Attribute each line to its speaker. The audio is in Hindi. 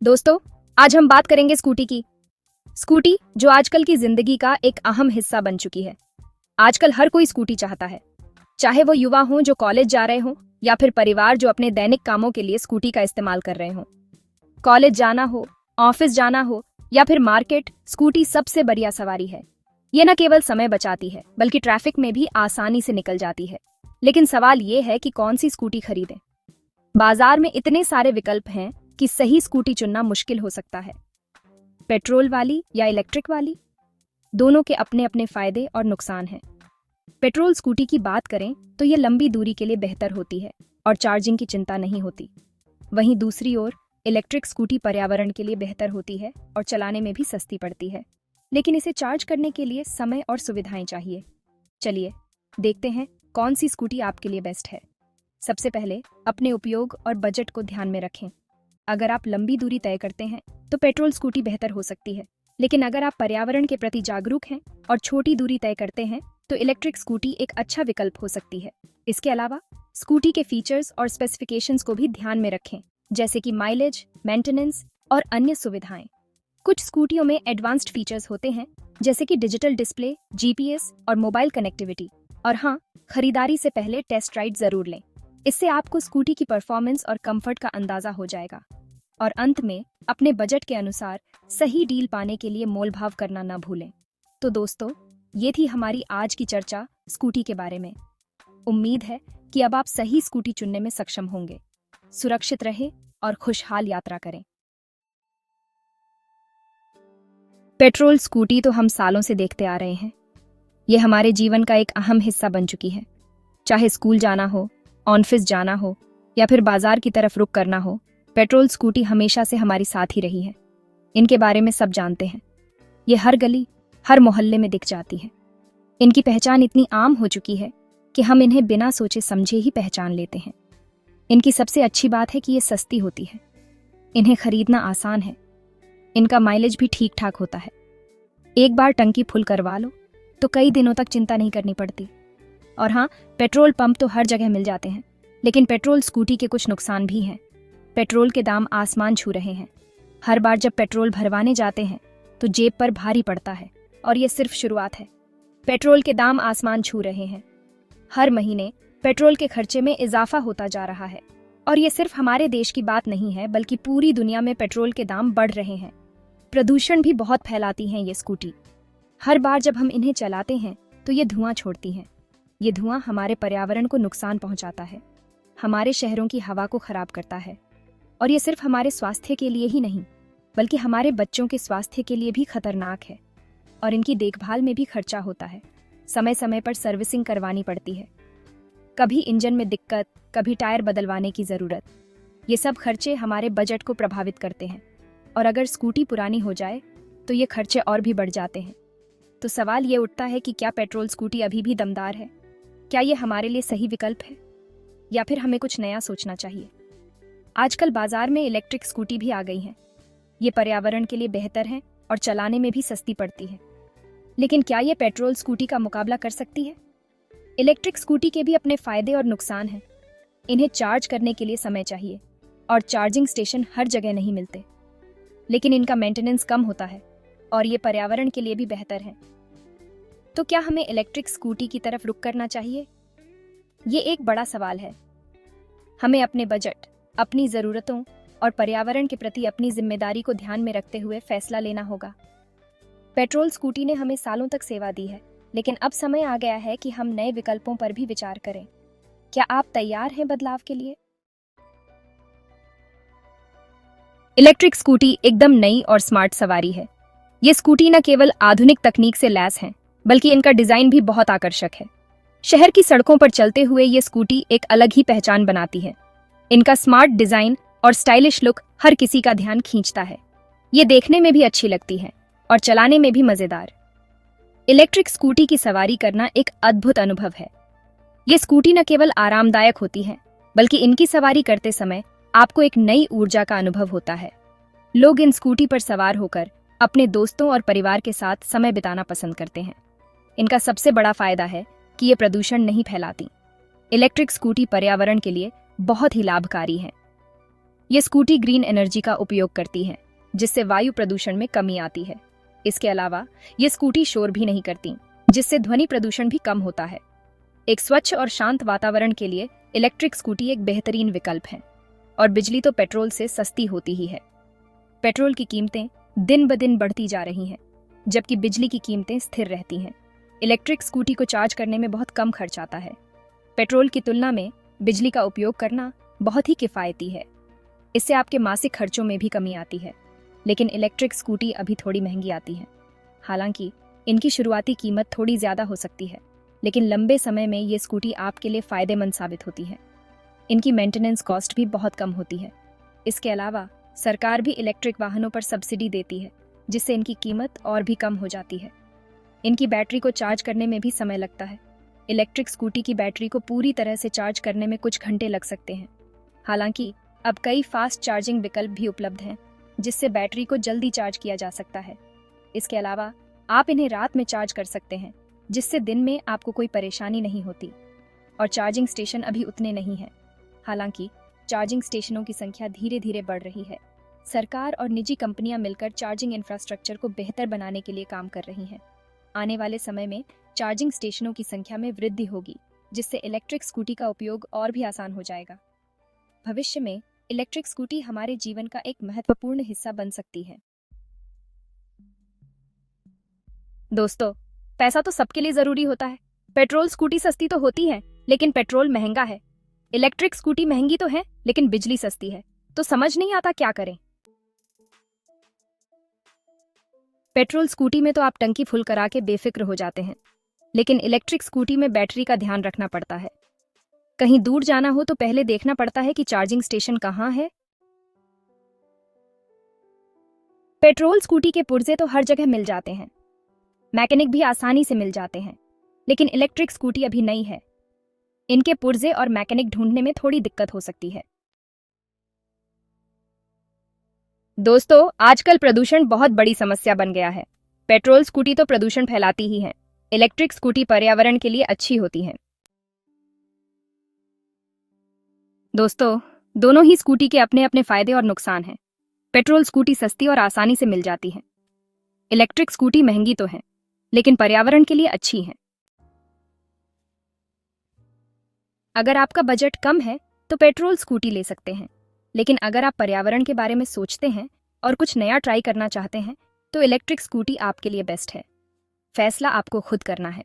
Speaker 1: दोस्तों, आज हम बात करेंगे स्कूटी की। स्कूटी जो आजकल की जिंदगी का एक अहम हिस्सा बन चुकी है। आजकल हर कोई स्कूटी चाहता है, चाहे वो युवा हों जो कॉलेज जा रहे हों या फिर परिवार जो अपने दैनिक कामों के लिए स्कूटी का इस्तेमाल कर रहे हों। कॉलेज जाना हो, ऑफिस जाना हो या फिर मार्केट, स्कूटी सबसे बढ़िया सवारी है। ये न केवल समय बचाती है बल्कि ट्रैफिक में भी आसानी से निकल जाती है। लेकिन सवाल ये है कि कौन सी स्कूटी खरीदें। बाजार में इतने सारे विकल्प हैं कि सही स्कूटी चुनना मुश्किल हो सकता है। पेट्रोल वाली या इलेक्ट्रिक वाली, दोनों के अपने अपने फायदे और नुकसान हैं। पेट्रोल स्कूटी की बात करें तो ये लंबी दूरी के लिए बेहतर होती है और चार्जिंग की चिंता नहीं होती। वहीं दूसरी ओर इलेक्ट्रिक स्कूटी पर्यावरण के लिए बेहतर होती है और चलाने में भी सस्ती पड़ती है, लेकिन इसे चार्ज करने के लिए समय और सुविधाएं चाहिए। चलिए देखते हैं कौन सी स्कूटी आपके लिए बेस्ट है। सबसे पहले अपने उपयोग और बजट को ध्यान में रखें। अगर आप लंबी दूरी तय करते हैं तो पेट्रोल स्कूटी बेहतर हो सकती है, लेकिन अगर आप पर्यावरण के प्रति जागरूक हैं और छोटी दूरी तय करते हैं तो इलेक्ट्रिक स्कूटी एक अच्छा विकल्प हो सकती है। इसके अलावा स्कूटी के फीचर्स और स्पेसिफिकेशंस को भी ध्यान में रखें, जैसे कि माइलेज, मेंटेनेंस और अन्य सुविधाएं। कुछ स्कूटियों में एडवांस्ड फीचर्स होते हैं, जैसे कि डिजिटल डिस्प्ले, जीपीएस और मोबाइल कनेक्टिविटी। और हाँ, खरीदारी से पहले टेस्ट राइड जरूर लें, इससे आपको स्कूटी की परफॉर्मेंस और कंफर्ट का अंदाजा हो जाएगा। और अंत में अपने बजट के अनुसार सही डील पाने के लिए मोलभाव करना न भूलें। तो दोस्तों, ये थी हमारी आज की चर्चा स्कूटी के बारे में। उम्मीद है कि अब आप सही स्कूटी चुनने में सक्षम होंगे। सुरक्षित रहें और खुशहाल यात्रा करें। पेट्रोल स्कूटी तो हम सालों से देखते आ रहे हैं। ये हमारे जीवन का एक अहम हिस्सा बन चुकी है। चाहे स्कूल जाना हो, ऑफिस जाना हो या फिर बाजार की तरफ रुख करना हो, पेट्रोल स्कूटी हमेशा से हमारी साथ ही रही है। इनके बारे में सब जानते हैं। ये हर गली, हर मोहल्ले में दिख जाती है। इनकी पहचान इतनी आम हो चुकी है कि हम इन्हें बिना सोचे समझे ही पहचान लेते हैं। इनकी सबसे अच्छी बात है कि ये सस्ती होती है। इन्हें खरीदना आसान है। इनका माइलेज भी ठीक ठाक होता है। एक बार टंकी फुल करवा लो तो कई दिनों तक चिंता नहीं करनी पड़ती। और हाँ, पेट्रोल पंप तो हर जगह मिल जाते हैं, लेकिन पेट्रोल स्कूटी के कुछ नुकसान भी हैं। पेट्रोल के दाम आसमान छू रहे हैं। हर बार जब पेट्रोल भरवाने जाते हैं तो जेब पर भारी पड़ता है, और ये सिर्फ शुरुआत है। पेट्रोल के दाम आसमान छू रहे हैं। हर महीने पेट्रोल के खर्चे में इजाफा होता जा रहा है, और ये सिर्फ हमारे देश की बात नहीं है बल्कि पूरी दुनिया में पेट्रोल के दाम बढ़ रहे हैं। प्रदूषण भी बहुत फैलाती हैं ये स्कूटी। हर बार जब हम इन्हें चलाते हैं तो ये धुआं छोड़ती हैं। ये धुआं हमारे पर्यावरण को नुकसान पहुंचाता है, हमारे शहरों की हवा को खराब करता है। और ये सिर्फ हमारे स्वास्थ्य के लिए ही नहीं बल्कि हमारे बच्चों के स्वास्थ्य के लिए भी खतरनाक है। और इनकी देखभाल में भी खर्चा होता है। समय समय पर सर्विसिंग करवानी पड़ती है। कभी इंजन में दिक्कत, कभी टायर बदलवाने की ज़रूरत। ये सब खर्चे हमारे बजट को प्रभावित करते हैं, और अगर स्कूटी पुरानी हो जाए तो ये खर्चे और भी बढ़ जाते हैं। तो सवाल ये उठता है कि क्या पेट्रोल स्कूटी अभी भी दमदार है? क्या ये हमारे लिए सही विकल्प है, या फिर हमें कुछ नया सोचना चाहिए? आजकल बाजार में इलेक्ट्रिक स्कूटी भी आ गई हैं। ये पर्यावरण के लिए बेहतर हैं और चलाने में भी सस्ती पड़ती है। लेकिन क्या ये पेट्रोल स्कूटी का मुकाबला कर सकती है? इलेक्ट्रिक स्कूटी के भी अपने फायदे और नुकसान हैं। इन्हें चार्ज करने के लिए समय चाहिए और चार्जिंग स्टेशन हर जगह नहीं मिलते। लेकिन इनका मेंटेनेंस कम होता है और ये पर्यावरण के लिए भी बेहतर है। तो क्या हमें इलेक्ट्रिक स्कूटी की तरफ रुख करना चाहिए? ये एक बड़ा सवाल है। हमें अपने बजट, अपनी ज़रूरतों और पर्यावरण के प्रति अपनी जिम्मेदारी को ध्यान में रखते हुए फैसला लेना होगा। पेट्रोल स्कूटी ने हमें सालों तक सेवा दी है, लेकिन अब समय आ गया है कि हम नए विकल्पों पर भी विचार करें। क्या आप तैयार हैं बदलाव के लिए? इलेक्ट्रिक स्कूटी एकदम नई और स्मार्ट सवारी है। ये स्कूटी न केवल आधुनिक तकनीक से लैस हैं, बल्कि इनका डिजाइन भी बहुत आकर्षक है। शहर की सड़कों पर चलते हुए ये स्कूटी एक अलग ही पहचान बनाती है। इनका स्मार्ट डिजाइन और स्टाइलिश लुक हर किसी का ध्यान खींचता है। ये देखने में भी अच्छी लगती है और चलाने में भी मजेदार। इलेक्ट्रिक स्कूटी की सवारी करना एक अद्भुत अनुभव है। ये स्कूटी न केवल आरामदायक होती है, बल्कि इनकी सवारी करते समय आपको एक नई ऊर्जा का अनुभव होता है। लोग इन स्कूटी पर सवार होकर अपने दोस्तों और परिवार के साथ समय बिताना पसंद करते हैं। इनका सबसे बड़ा फायदा है कि ये प्रदूषण नहीं फैलाती। इलेक्ट्रिक स्कूटी पर्यावरण के लिए बहुत ही लाभकारी है। ये स्कूटी ग्रीन एनर्जी का उपयोग करती है, जिससे वायु प्रदूषण में कमी आती है। इसके अलावा ये स्कूटी शोर भी नहीं करती, जिससे ध्वनि प्रदूषण भी कम होता है। एक स्वच्छ और शांत वातावरण के लिए इलेक्ट्रिक स्कूटी एक बेहतरीन विकल्प है। और बिजली तो पेट्रोल से सस्ती होती ही है। पेट्रोल की कीमतें दिन ब दिन बढ़ती जा रही हैं, जबकि बिजली की कीमतें स्थिर रहती हैं। इलेक्ट्रिक स्कूटी को चार्ज करने में बहुत कम खर्च आता है। पेट्रोल की तुलना में बिजली का उपयोग करना बहुत ही किफ़ायती है। इससे आपके मासिक खर्चों में भी कमी आती है। लेकिन इलेक्ट्रिक स्कूटी अभी थोड़ी महंगी आती है। हालांकि इनकी शुरुआती कीमत थोड़ी ज़्यादा हो सकती है, लेकिन लंबे समय में ये स्कूटी आपके लिए फ़ायदेमंद साबित होती है। इनकी मेंटेनेंस कॉस्ट भी बहुत कम होती है। इसके अलावा सरकार भी इलेक्ट्रिक वाहनों पर सब्सिडी देती है, जिससे इनकी कीमत और भी कम हो जाती है। इनकी बैटरी को चार्ज करने में भी समय लगता है। इलेक्ट्रिक स्कूटी की बैटरी को पूरी तरह से चार्ज करने में कुछ घंटे लग सकते हैं। हालांकि अब कई फास्ट चार्जिंग विकल्प भी उपलब्ध हैं, जिससे बैटरी को जल्दी चार्ज किया जा सकता है। इसके अलावा आप इन्हें रात में चार्ज कर सकते हैं, जिससे दिन में आपको कोई परेशानी नहीं होती। और चार्जिंग स्टेशन अभी उतने नहीं हैं। हालांकि चार्जिंग स्टेशनों की संख्या धीरे धीरे बढ़ रही है। सरकार और निजी कंपनियां मिलकर चार्जिंग इंफ्रास्ट्रक्चर को बेहतर बनाने के लिए काम कर रही हैं। आने वाले समय में चार्जिंग स्टेशनों की संख्या में वृद्धि होगी, जिससे इलेक्ट्रिक स्कूटी का उपयोग और भी आसान हो जाएगा। भविष्य में इलेक्ट्रिक स्कूटी हमारे जीवन का एक महत्वपूर्ण हिस्सा बन सकती है। दोस्तों, पैसा तो सबके लिए जरूरी होता है। पेट्रोल स्कूटी सस्ती तो होती है, लेकिन पेट्रोल महंगा है। इलेक्ट्रिक स्कूटी महंगी तो है, लेकिन बिजली सस्ती है। तो समझ नहीं आता क्या करें। पेट्रोल स्कूटी में तो आप टंकी फुल करा के बेफिक्र हो जाते हैं, लेकिन इलेक्ट्रिक स्कूटी में बैटरी का ध्यान रखना पड़ता है। कहीं दूर जाना हो तो पहले देखना पड़ता है कि चार्जिंग स्टेशन कहाँ है। पेट्रोल स्कूटी के पुर्जे तो हर जगह मिल जाते हैं, मैकेनिक भी आसानी से मिल जाते हैं, लेकिन इलेक्ट्रिक स्कूटी अभी नई है। इनके पुर्जे और मैकेनिक ढूंढने में थोड़ी दिक्कत हो सकती है। दोस्तों, आजकल प्रदूषण बहुत बड़ी समस्या बन गया है। पेट्रोल स्कूटी तो प्रदूषण फैलाती ही है। इलेक्ट्रिक स्कूटी पर्यावरण के लिए अच्छी होती है। दोस्तों, दोनों ही स्कूटी के अपने अपने फायदे और नुकसान हैं। पेट्रोल स्कूटी सस्ती और आसानी से मिल जाती है। इलेक्ट्रिक स्कूटी महंगी तो है, लेकिन पर्यावरण के लिए अच्छी है। अगर आपका बजट कम है तो पेट्रोल स्कूटी ले सकते हैं, लेकिन अगर आप पर्यावरण के बारे में सोचते हैं और कुछ नया ट्राई करना चाहते हैं तो इलेक्ट्रिक स्कूटी आपके लिए बेस्ट है। फैसला आपको खुद करना है।